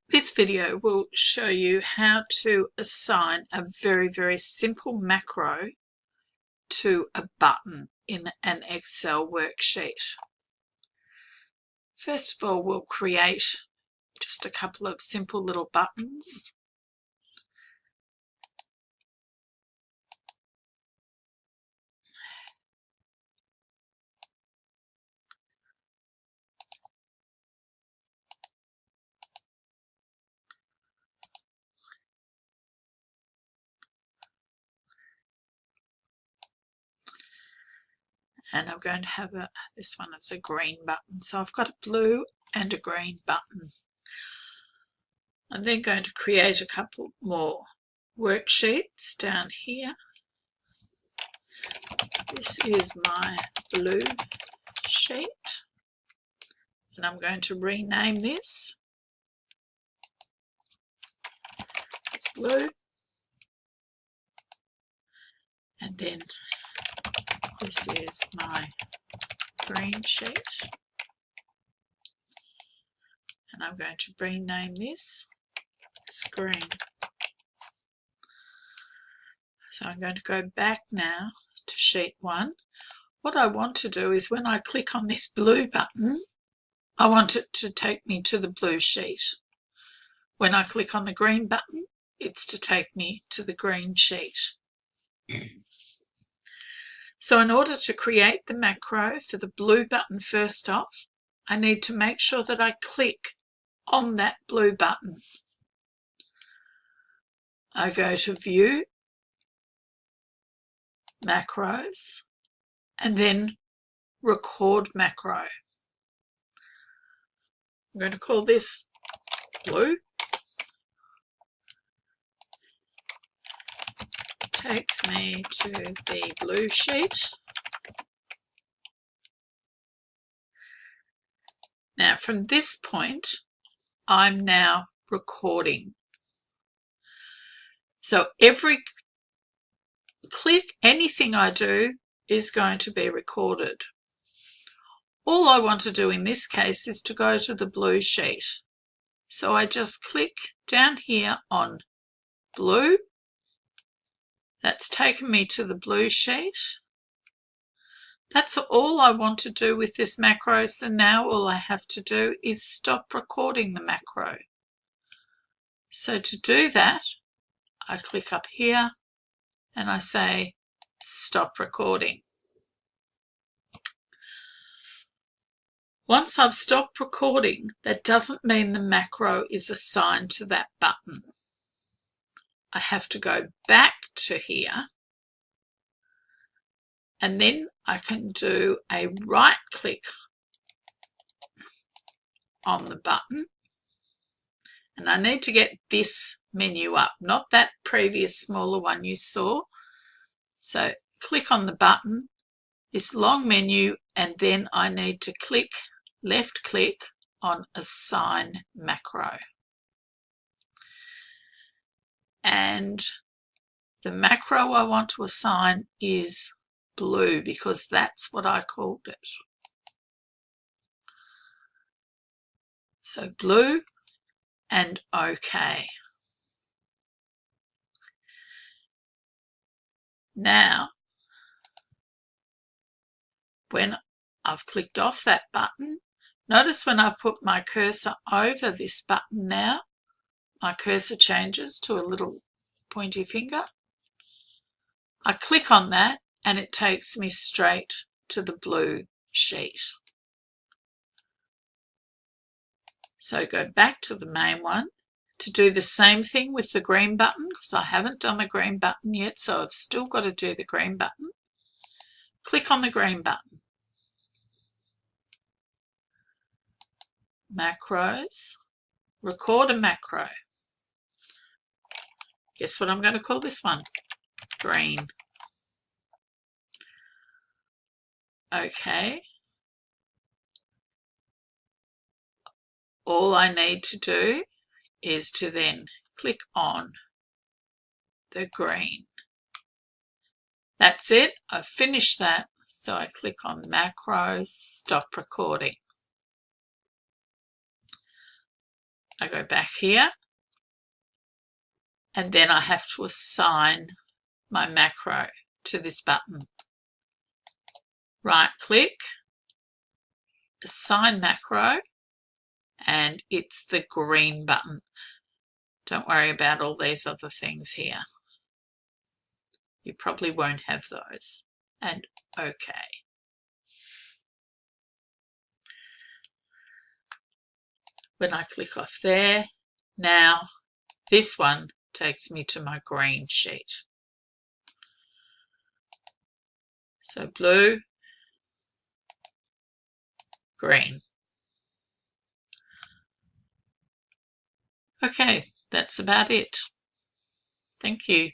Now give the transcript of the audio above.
This video will show you how to assign a very simple macro to a button in an Excel worksheet. First of all, we'll create just a couple of simple little buttons. And I'm going to have this one is a green button. So I've got a blue and a green button. I'm then going to create a couple more worksheets down here. This is my blue sheet, and I'm going to rename this as blue, and then this is my green sheet, and I'm going to rename this as green. So I'm going to go back now to sheet 1. What I want to do is when I click on this blue button, I want it to take me to the blue sheet. When I click on the green button, it's to take me to the green sheet. So in order to create the macro for the blue button first off, I need to make sure that I click on that blue button. I go to View, Macros, and then Record Macro. I'm going to call this blue. Takes me to the blue sheet. Now from this point, I'm now recording. So every click, anything I do is going to be recorded. All I want to do in this case is to go to the blue sheet. So I just click down here on blue. That's taken me to the blue sheet. That's all I want to do with this macro. So now all I have to do is stop recording the macro. So to do that, I click up here and I say stop recording. Once I've stopped recording, that doesn't mean the macro is assigned to that button. I have to go back to here, and then I can do a right click on the button, and I need to get this menu up, not that previous smaller one you saw. So click on the button, this long menu, and then I need to click, left click on Assign Macro. And the macro I want to assign is blue because that's what I called it. So blue and OK. Now, when I've clicked off that button, notice when I put my cursor over this button now, my cursor changes to a little pointy finger. I click on that and it takes me straight to the blue sheet. So go back to the main one to do the same thing with the green button because I haven't done the green button yet, so I've still got to do the green button. Click on the green button. Macros, record a macro. Guess what I'm going to call this one? Green. Okay. All I need to do is to then click on the green. That's it. I've finished that. So I click on Macros, stop recording. I go back here, and then I have to assign my macro to this button. Right click, assign macro, and it's the green button. Don't worry about all these other things here. You probably won't have those. And OK. When I click off there, now this one takes me to my green sheet. So blue, green. Okay, that's about it. Thank you.